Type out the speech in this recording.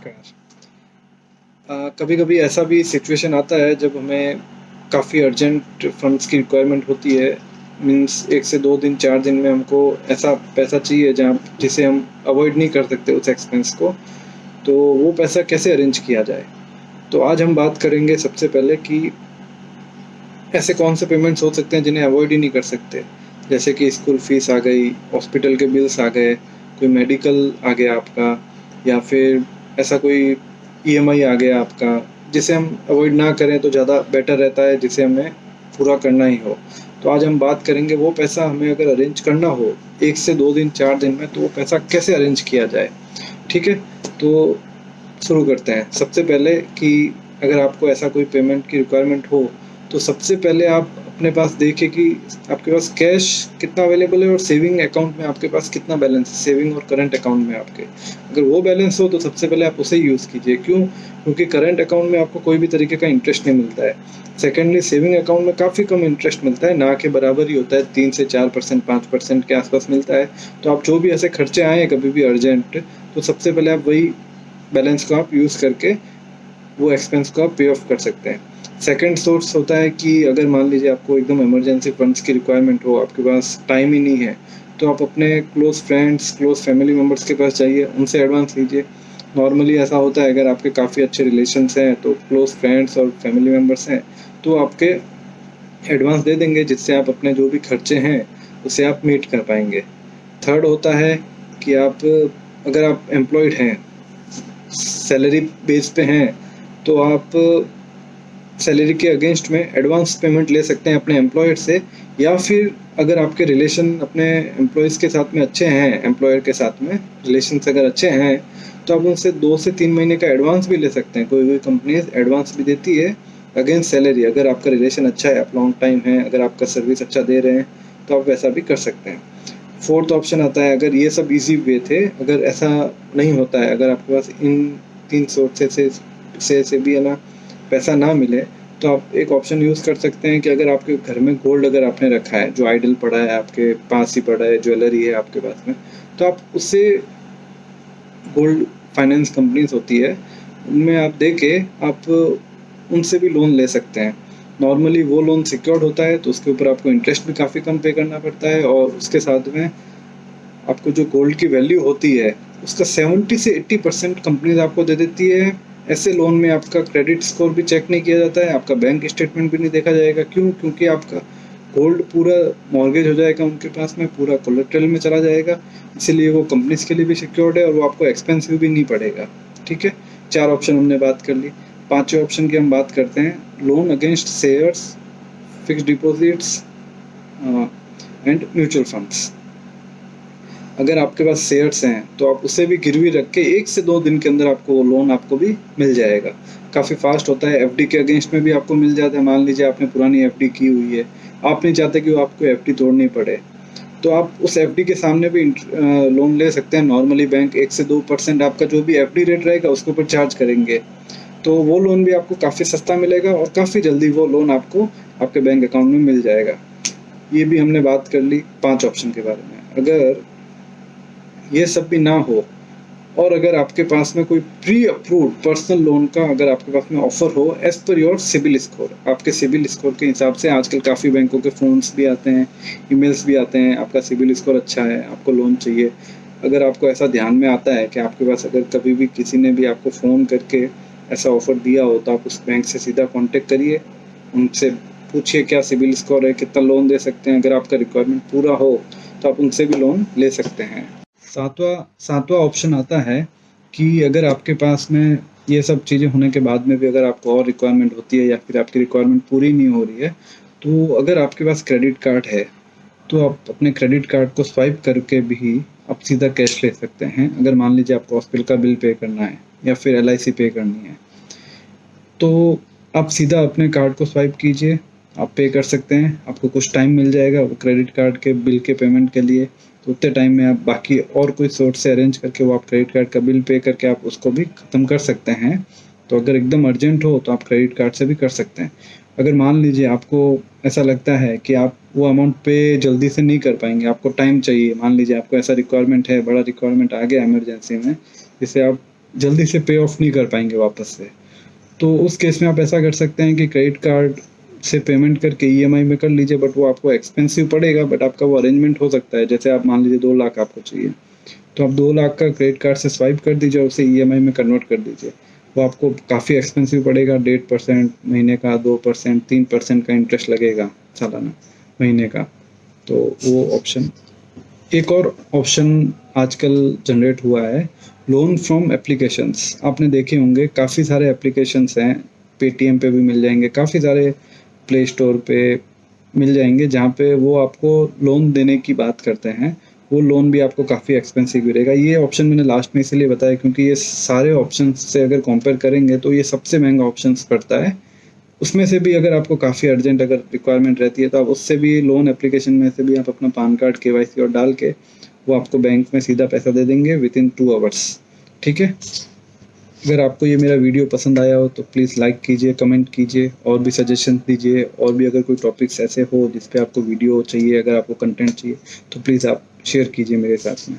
नमस्कार। कभी कभी ऐसा भी सिचुएशन आता है जब हमें काफ़ी अर्जेंट फंड्स की रिक्वायरमेंट होती है। मीन्स 1 से 2 दिन 4 दिन में हमको ऐसा पैसा चाहिए जहाँ जिसे हम अवॉइड नहीं कर सकते उस एक्सपेंस को। तो वो पैसा कैसे अरेंज किया जाए। तो आज हम बात करेंगे सबसे पहले कि ऐसे कौन से पेमेंट्स हो सकते हैं जिन्हें अवॉइड ही नहीं कर सकते। जैसे कि स्कूल फीस आ गई, हॉस्पिटल के बिल्स आ गए, कोई मेडिकल आ गया आपका, या फिर ऐसा कोई ईएमआई आ गया आपका, जिसे हम अवॉइड ना करें तो ज़्यादा बेटर रहता है, जिसे हमें पूरा करना ही हो। तो आज हम बात करेंगे वो पैसा हमें अगर अरेंज करना हो 1 से 2 दिन 4 दिन में, तो वो पैसा कैसे अरेंज किया जाए। ठीक है, तो शुरू करते हैं। सबसे पहले कि अगर आपको ऐसा कोई पेमेंट की रिक्वायरमेंट हो, तो सबसे पहले आप अपने पास देखें कि आपके पास कैश कितना अवेलेबल है और सेविंग अकाउंट में आपके पास कितना बैलेंस है, सेविंग और करंट अकाउंट में आपके। अगर वो बैलेंस हो तो सबसे पहले आप उसे यूज़ कीजिए। क्यों? क्योंकि करंट अकाउंट में आपको कोई भी तरीके का इंटरेस्ट नहीं मिलता है। सेकेंडली, सेविंग अकाउंट में काफ़ी कम इंटरेस्ट मिलता है, ना के बराबर ही होता है, 3 से 4% 5% के आसपास मिलता है। तो आप जो भी ऐसे खर्चे आए कभी भी अर्जेंट, तो सबसे पहले आप वही बैलेंस को आप यूज़ करके वो एक्सपेंस को आप पे ऑफ कर सकते हैं। सेकंड सोर्स होता है कि अगर मान लीजिए आपको एकदम इमरजेंसी फंड्स की रिक्वायरमेंट हो, आपके पास टाइम ही नहीं है, तो आप अपने close friends, close family members के पास जाइए, उनसे एडवांस लीजिए। नॉर्मली ऐसा होता है, अगर आपके काफ़ी अच्छे रिलेशंस हैं, तो क्लोज फ्रेंड्स और फैमिली मेम्बर्स हैं, तो आपके एडवांस दे देंगे, जिससे आप अपने जो भी खर्चे हैं उसे आप मीट कर पाएंगे। थर्ड होता है कि अगर आप एम्प्लॉयड हैं, सैलरी बेस पे हैं, तो आप सैलरी के अगेंस्ट में एडवांस पेमेंट ले सकते हैं अपने एम्प्लॉयर से। या फिर अगर आपके रिलेशन अपने एम्प्लॉयज़ के साथ में अच्छे हैं, एम्प्लॉयर के साथ में रिलेशंस अगर अच्छे हैं, तो आप उनसे 2 से 3 महीने का एडवांस भी ले सकते हैं। कोई कोई कंपनीज एडवांस भी देती है अगेंस्ट सैलरी। अगर आपका रिलेशन अच्छा है, आप लॉन्ग टाइम है, अगर आपका सर्विस अच्छा दे रहे हैं, तो आप वैसा भी कर सकते हैं। फोर्थ ऑप्शन आता है, अगर ये सब इजी वे थे, अगर ऐसा नहीं होता है, अगर आपके पास इन 3 सोर्सेस से भी है ना पैसा ना मिले, तो आप एक ऑप्शन यूज़ कर सकते हैं कि अगर आपके घर में गोल्ड अगर आपने रखा है, जो आइडल पड़ा है आपके पास ही पड़ा है, ज्वेलरी है आपके पास में, तो आप उससे, गोल्ड फाइनेंस कंपनीज होती है, उनमें आप दे के आप उनसे भी लोन ले सकते हैं। नॉर्मली वो लोन सिक्योर्ड होता है, तो उसके ऊपर आपको इंटरेस्ट भी काफ़ी कम पे करना पड़ता है, और उसके साथ में आपको जो गोल्ड की वैल्यू होती है उसका 70 से 80% कंपनीज आपको दे देती है। ऐसे लोन में आपका क्रेडिट स्कोर भी चेक नहीं किया जाता है, आपका बैंक स्टेटमेंट भी नहीं देखा जाएगा। क्यों? क्योंकि आपका गोल्ड पूरा मॉर्गेज हो जाएगा उनके पास में, पूरा कोलेट्रल में चला जाएगा। इसीलिए वो कंपनीज के लिए भी सिक्योर्ड है और वो आपको एक्सपेंसिव भी नहीं पड़ेगा। ठीक है, 4 ऑप्शन हमने बात कर ली। पाँचवें ऑप्शन की हम बात करते हैं, loan against shares, fix deposits and mutual funds. अगर आपके पास शेयर्स हैं, तो आप उसे भी गिरवी रख के 1 से 2 दिन के अंदर आपको वो लोन आपको भी मिल जाएगा। काफ़ी फास्ट होता है। एफडी के अगेंस्ट में भी आपको मिल जाता है। मान लीजिए आपने पुरानी एफडी की हुई है, आप नहीं चाहते कि वो आपको एफडी तोड़नी पड़े, तो आप उस एफडी के सामने भी लोन ले सकते हैं। नॉर्मली बैंक 1 से 2% आपका जो भी एफडी रेट रहेगा उसके ऊपर चार्ज करेंगे, तो वो लोन भी आपको काफ़ी सस्ता मिलेगा और काफ़ी जल्दी वो लोन आपको आपके बैंक अकाउंट में मिल जाएगा। ये भी हमने बात कर ली 5 ऑप्शन के बारे में। अगर ये सब भी ना हो, और अगर आपके पास में कोई प्री अप्रूव्ड पर्सनल लोन का अगर आपके पास में ऑफर हो as per your CIBIL score, आपके सिबिल स्कोर के हिसाब से आजकल काफ़ी बैंकों के फ़ोन्स भी आते हैं, ईमेल्स भी आते हैं, आपका सिबिल स्कोर अच्छा है, आपको लोन चाहिए। अगर आपको ऐसा ध्यान में आता है कि आपके पास अगर कभी भी किसी ने भी आपको फ़ोन करके ऐसा ऑफ़र दिया हो, तो आप उस बैंक से सीधा कॉन्टेक्ट करिए, उनसे पूछिए क्या सिबिल स्कोर है, कितना लोन दे सकते हैं। अगर आपका रिक्वायरमेंट पूरा हो तो आप उनसे भी लोन ले सकते हैं। सातवां ऑप्शन आता है कि अगर आपके पास में ये सब चीज़ें होने के बाद में भी अगर आपको और रिक्वायरमेंट होती है, या फिर आपकी रिक्वायरमेंट पूरी नहीं हो रही है, तो अगर आपके पास क्रेडिट कार्ड है, तो आप अपने क्रेडिट कार्ड को स्वाइप करके भी आप सीधा कैश ले सकते हैं। अगर मान लीजिए आपको हॉस्पिटल का बिल पे करना है या फिर LIC पे करनी है, तो आप सीधा अपने कार्ड को स्वाइप कीजिए, आप पे कर सकते हैं। आपको कुछ टाइम मिल जाएगा वो क्रेडिट कार्ड के बिल के पेमेंट के लिए, तो उतने टाइम में आप बाकी और कोई सोर्स से अरेंज करके वो आप क्रेडिट कार्ड का बिल पे करके आप उसको भी ख़त्म कर सकते हैं। तो अगर एकदम अर्जेंट हो तो आप क्रेडिट कार्ड से भी कर सकते हैं। अगर मान लीजिए आपको ऐसा लगता है कि आप वो अमाउंट पे जल्दी से नहीं कर पाएंगे, आपको टाइम चाहिए, मान लीजिए आपको ऐसा रिक्वायरमेंट है, बड़ा रिक्वायरमेंट आ गया इमरजेंसी में, जिसे आप जल्दी से पे ऑफ नहीं कर पाएंगे वापस से। तो उस केस में आप ऐसा कर सकते हैं कि क्रेडिट कार्ड से पेमेंट करके ईएमआई में कर लीजिए, बट वो आपको एक्सपेंसिव पड़ेगा, बट आपका वो अरेंजमेंट हो सकता है। जैसे आप मान लीजिए 2 लाख आपको चाहिए, तो आप 2 लाख का क्रेडिट कार्ड से स्वाइप कर दीजिए और उसे ईएमआई में कन्वर्ट कर दीजिए। वो आपको काफ़ी एक्सपेंसिव पड़ेगा, 1.5% महीने का, 2% 3% का इंटरेस्ट लगेगा सालाना महीने का। तो वो ऑप्शन। एक और ऑप्शन आजकल जनरेट हुआ है, लोन फ्रॉम एप्लीकेशंस। आपने देखे होंगे काफ़ी सारे एप्लीकेशंस हैं, पेटीएम पे भी मिल जाएंगे, काफ़ी सारे प्ले स्टोर पे मिल जाएंगे, जहाँ पे वो आपको लोन देने की बात करते हैं। वो लोन भी आपको काफ़ी एक्सपेंसिव गिरेगा। ये ऑप्शन मैंने लास्ट में इसीलिए बताया क्योंकि ये सारे ऑप्शन से अगर कंपेयर करेंगे तो ये सबसे महंगा ऑप्शन पड़ता है। उसमें से भी अगर आपको काफ़ी अर्जेंट अगर रिक्वायरमेंट रहती है तो आप उससे भी, लोन एप्लीकेशन में से भी आप अपना पैन कार्ड केवाईसी और डाल के वो आपको बैंक में सीधा पैसा दे देंगे विद इन 2 आवर्स। ठीक है। अगर आपको ये मेरा वीडियो पसंद आया हो तो प्लीज़ लाइक कीजिए, कमेंट कीजिए, और भी सजेशन दीजिए। और भी अगर कोई टॉपिक्स ऐसे हो जिस पे आपको वीडियो चाहिए, अगर आपको कंटेंट चाहिए, तो प्लीज़ आप शेयर कीजिए मेरे साथ में।